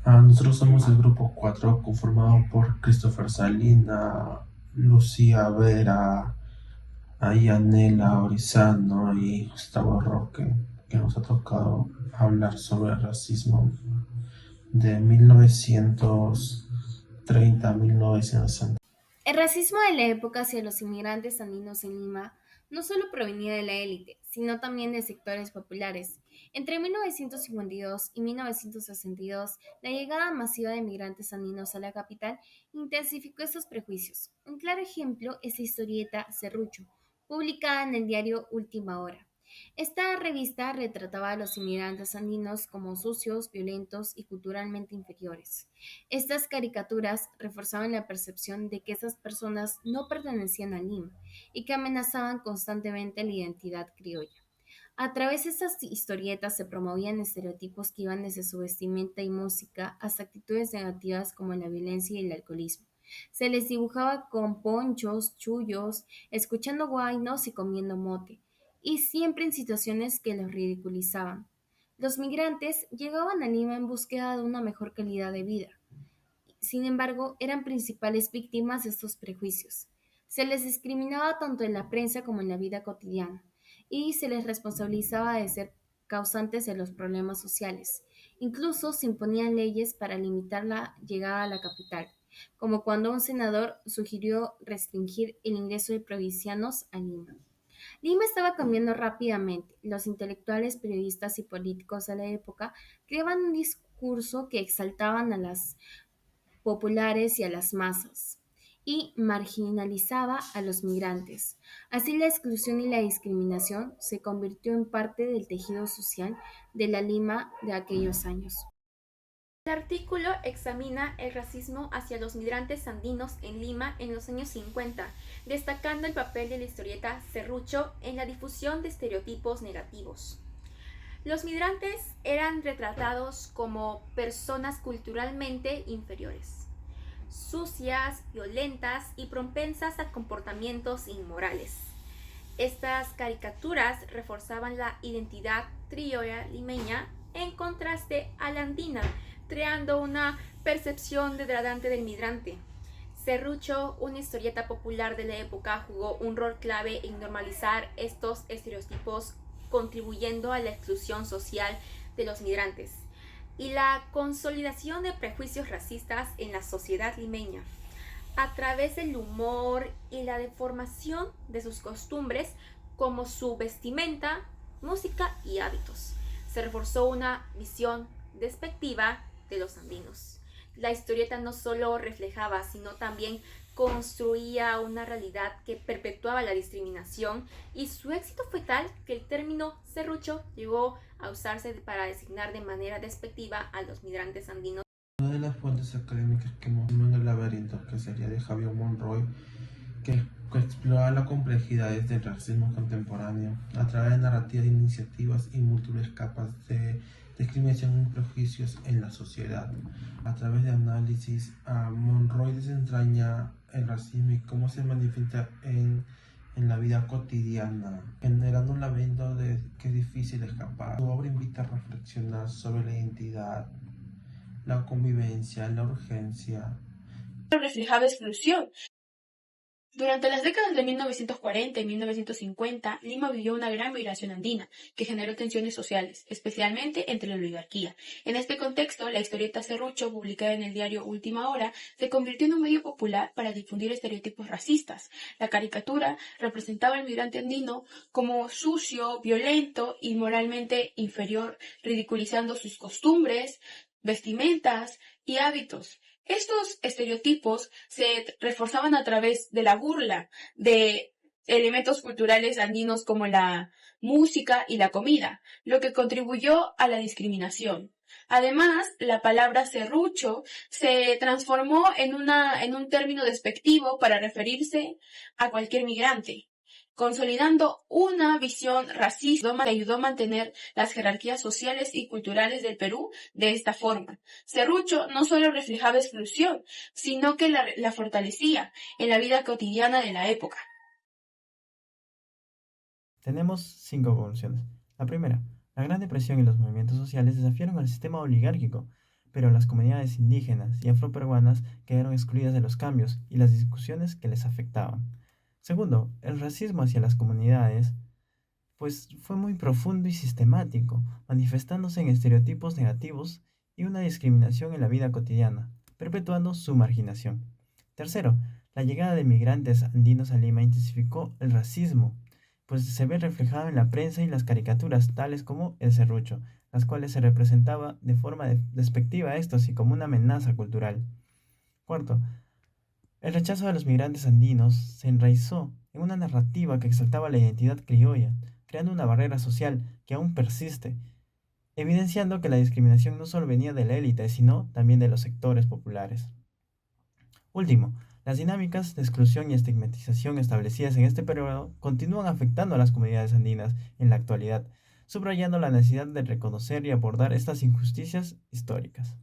Nosotros somos el grupo 4 conformado por Christopher Salina, Lucía Vera, Ayanela Orizano y Gustavo Roque, que nos ha tocado hablar sobre el racismo de 1930 a 1960. El racismo de la época hacia los inmigrantes andinos en Lima no solo provenía de la élite, sino también de sectores populares. Entre 1952 y 1962, la llegada masiva de inmigrantes andinos a la capital intensificó esos prejuicios. Un claro ejemplo es la historieta Serrucho, publicada en el diario Última Hora. Esta revista retrataba a los inmigrantes andinos como sucios, violentos y culturalmente inferiores. Estas caricaturas reforzaban la percepción de que esas personas no pertenecían a Lima y que amenazaban constantemente la identidad criolla. A través de estas historietas se promovían estereotipos que iban desde su vestimenta y música hasta actitudes negativas como la violencia y el alcoholismo. Se les dibujaba con ponchos, chullos, escuchando guainos y comiendo mote, y siempre en situaciones que los ridiculizaban. Los migrantes llegaban a Lima en búsqueda de una mejor calidad de vida. Sin embargo, eran principales víctimas de estos prejuicios. Se les discriminaba tanto en la prensa como en la vida cotidiana, y se les responsabilizaba de ser causantes de los problemas sociales. Incluso se imponían leyes para limitar la llegada a la capital, como cuando un senador sugirió restringir el ingreso de provincianos a Lima. Lima estaba cambiando rápidamente. Los intelectuales, periodistas y políticos de la época creaban un discurso que exaltaban a las populares y a las masas, y marginalizaba a los migrantes. Así la exclusión y la discriminación se convirtió en parte del tejido social de la Lima de aquellos años. El artículo examina el racismo hacia los migrantes andinos en Lima en los años 50, destacando el papel de la historieta Serrucho en la difusión de estereotipos negativos. Los migrantes eran retratados como personas culturalmente inferiores, sucias, violentas y propensas a comportamientos inmorales. Estas caricaturas reforzaban la identidad criolla limeña en contraste a la andina, creando una percepción degradante del migrante. Serrucho, una historieta popular de la época, jugó un rol clave en normalizar estos estereotipos, contribuyendo a la exclusión social de los migrantes y la consolidación de prejuicios racistas en la sociedad limeña. A través del humor y la deformación de sus costumbres, como su vestimenta, música y hábitos, se reforzó una visión despectiva de los andinos. La historieta no solo reflejaba, sino también construía una realidad que perpetuaba la discriminación, y su éxito fue tal que el término serrucho llegó a usarse para designar de manera despectiva a los migrantes andinos. Una de las fuentes académicas que mostramos en el laberinto, que sería de Javier Monroy, que explora las complejidades del racismo contemporáneo a través de narrativas, iniciativas y múltiples capas de discriminación y prejuicios en la sociedad. A través de análisis, Monroy desentraña el racismo y cómo se manifiesta en la vida cotidiana, generando un laberinto que es difícil escapar. Su obra invita a reflexionar sobre la identidad, la convivencia, la urgencia. Reflejaba exclusión. Durante las décadas de 1940 y 1950, Lima vivió una gran migración andina, que generó tensiones sociales, especialmente entre la oligarquía. En este contexto, la historieta Serrucho, publicada en el diario Última Hora, se convirtió en un medio popular para difundir estereotipos racistas. La caricatura representaba al migrante andino como sucio, violento y moralmente inferior, ridiculizando sus costumbres, vestimentas y hábitos. Estos estereotipos se reforzaban a través de la burla de elementos culturales andinos como la música y la comida, lo que contribuyó a la discriminación. Además, la palabra serrucho se transformó en un término despectivo para referirse a cualquier migrante, consolidando una visión racista que ayudó a mantener las jerarquías sociales y culturales del Perú de esta forma. Serrucho no solo reflejaba exclusión, sino que la fortalecía en la vida cotidiana de la época. Tenemos cinco conclusiones. La primera, La Gran Depresión y los movimientos sociales desafiaron al sistema oligárquico, pero las comunidades indígenas y afroperuanas quedaron excluidas de los cambios y las discusiones que les afectaban. Segundo, el racismo hacia las comunidades pues fue muy profundo y sistemático, manifestándose en estereotipos negativos y una discriminación en la vida cotidiana, perpetuando su marginación. Tercero, la llegada de migrantes andinos a Lima intensificó el racismo, pues se ve reflejado en la prensa y las caricaturas tales como El Serrucho, las cuales se representaba de forma despectiva a estos y como una amenaza cultural. Cuarto, el rechazo de los migrantes andinos se enraizó en una narrativa que exaltaba la identidad criolla, creando una barrera social que aún persiste, evidenciando que la discriminación no solo venía de la élite, sino también de los sectores populares. Último, las dinámicas de exclusión y estigmatización establecidas en este periodo continúan afectando a las comunidades andinas en la actualidad, subrayando la necesidad de reconocer y abordar estas injusticias históricas.